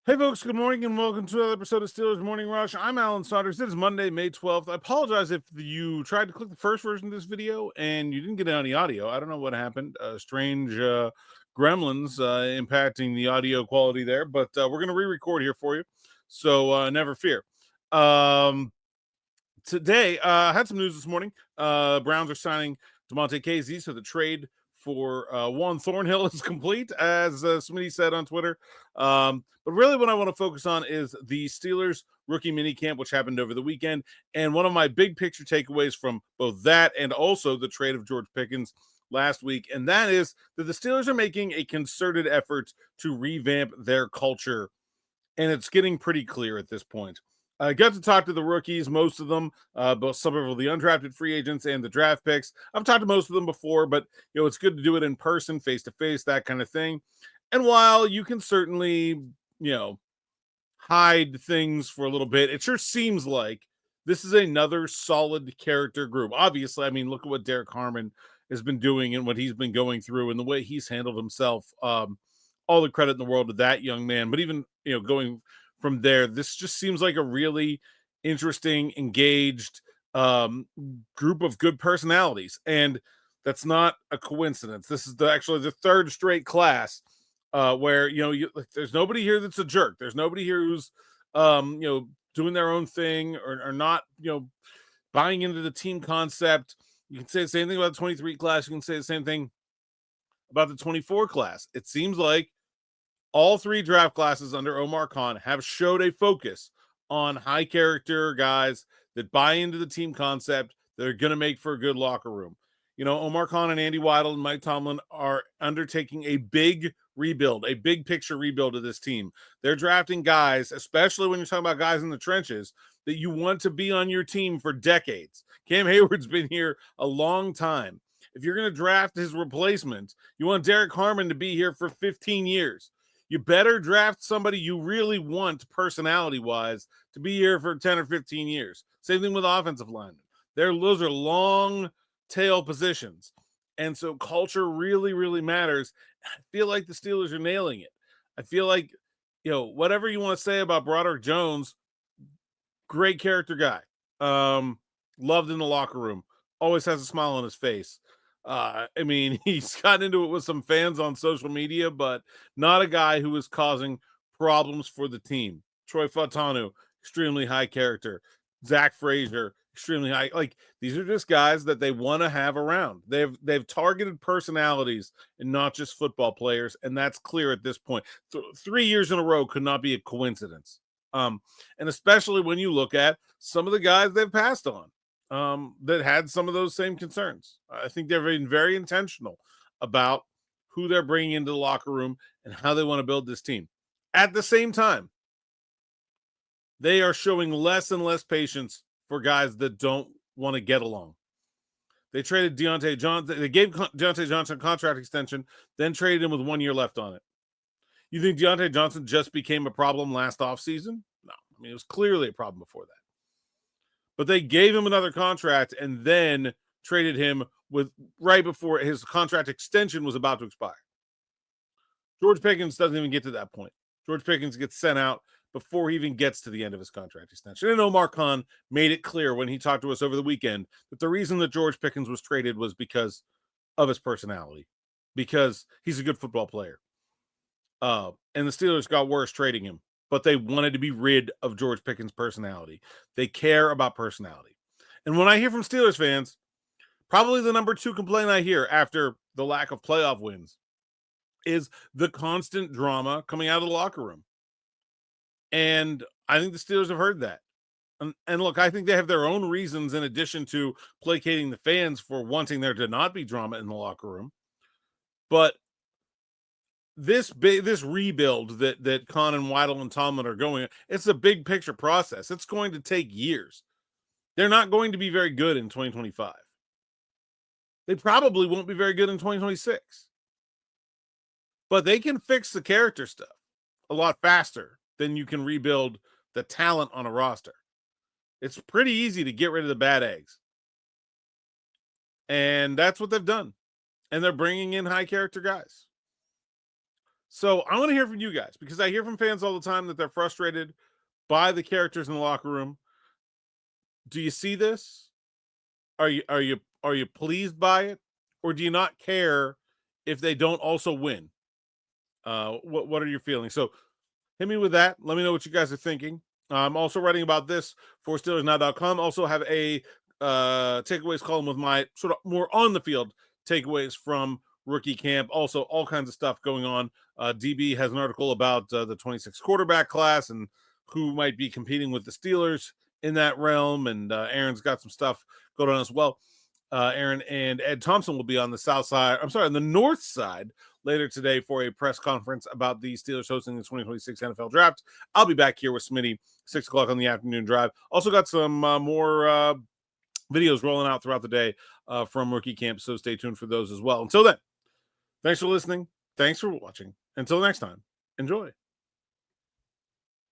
Hey, folks, good morning and welcome to another episode of Steelers Morning Rush. I'm Alan Saunders. It is Monday, May 12th. I apologize if you tried to click the first version of this video and you didn't get any audio. I don't know what happened. Strange gremlins impacting the audio quality there, but we're going to re record here for you. So never fear. Today, I had some news this morning. Browns are signing Diontae Johnson, so the trade for Juan Thornhill is complete, as Smitty said on Twitter. But really, what I want to focus on is the Steelers rookie minicamp, which happened over the weekend. And one of my big picture takeaways from both that and also the trade of George Pickens last week, and that is that the Steelers are making a concerted effort to revamp their culture, and it's getting pretty clear at this point. I got to talk to the rookies, most of them, both some of the undrafted free agents and the draft picks. I've talked to most of them before, but it's good to do it in person, face to face, that kind of thing. And while you can certainly, hide things for a little bit, it sure seems like this is another solid character group. Obviously, I mean, look at what Derek Harmon has been doing and what he's been going through and the way he's handled himself. All the credit in the world to that young man. But even going from there, this just seems like a really interesting, engaged group of good personalities, and that's not a coincidence. This is actually the third straight class where there's nobody here that's a jerk. There's nobody here who's doing their own thing or not buying into the team concept. You can say the same thing about the 23 class. You can say the same thing about the 24 class. It seems like all three draft classes under Omar Khan have showed a focus on high character guys that buy into the team concept, that are going to make for a good locker room. Omar Khan and Andy Weidel and Mike Tomlin are undertaking a big rebuild, a big picture rebuild of this team. They're drafting guys, especially when you're talking about guys in the trenches, that you want to be on your team for decades. Cam Hayward's been here a long time. If you're going to draft his replacement, you want Derek Harmon to be here for 15 years. You better draft somebody you really want personality-wise to be here for 10 or 15 years. Same thing with offensive linemen. Those are long tail positions. And so culture really, really matters. I feel like the Steelers are nailing it. I feel like, whatever you want to say about Broderick Jones, great character guy. Loved in the locker room. Always has a smile on his face. I mean, he's gotten into it with some fans on social media, but not a guy who is causing problems for the team. Troy Fautanu, extremely high character. Zach Frazier, extremely high. Like, these are just guys that they want to have around. They've targeted personalities and not just football players, and that's clear at this point. 3 years in a row could not be a coincidence. And especially when you look at some of the guys they've passed on that had some of those same concerns. I think they've been very intentional about who they're bringing into the locker room and how they want to build this team. At the same time, they are showing less and less patience for guys that don't want to get along. They traded Diontae Johnson. They gave Diontae Johnson a contract extension, then traded him with 1 year left on it. You think Diontae Johnson just became a problem last offseason? No. I mean, it was clearly a problem before that. But they gave him another contract and then traded him with right before his contract extension was about to expire. George Pickens doesn't even get to that point. George Pickens gets sent out before he even gets to the end of his contract extension. And Omar Khan made it clear when he talked to us over the weekend that the reason that George Pickens was traded was because of his personality, because he's a good football player. And the Steelers got worse trading him, but they wanted to be rid of George Pickens' personality. They care about personality. And when I hear from Steelers fans, probably the number 2 complaint I hear after the lack of playoff wins is the constant drama coming out of the locker room. And I think the Steelers have heard that. And look, I think they have their own reasons in addition to placating the fans for wanting there to not be drama in the locker room. But this rebuild that Khan and Weidel and Tomlin are going, it's a big picture process. It's going to take years. They're not going to be very good in 2025. They probably won't be very good in 2026. But they can fix the character stuff a lot faster than you can rebuild the talent on a roster. It's pretty easy to get rid of the bad eggs. And that's what they've done. And they're bringing in high character guys. So I want to hear from you guys because I hear from fans all the time that they're frustrated by the characters in the locker room. Do you see this? Are you pleased by it, or do you not care if they don't also win? What are your feelings? So hit me with that. Let me know what you guys are thinking. I'm also writing about this for SteelersNow.com. Also have a takeaways column with my sort of more on the field takeaways from rookie camp. Also, all kinds of stuff going on. DB has an article about the 26 quarterback class and who might be competing with the Steelers in that realm. And Aaron's got some stuff going on as well. Aaron and Ed Thompson will be on the south side. I'm sorry, on the north side later today for a press conference about the Steelers hosting the 2026 NFL Draft. I'll be back here with Smitty, 6 o'clock on the afternoon drive. Also got some more videos rolling out throughout the day from rookie camp, so stay tuned for those as well. Until then, thanks for listening. Thanks for watching. Until next time, enjoy.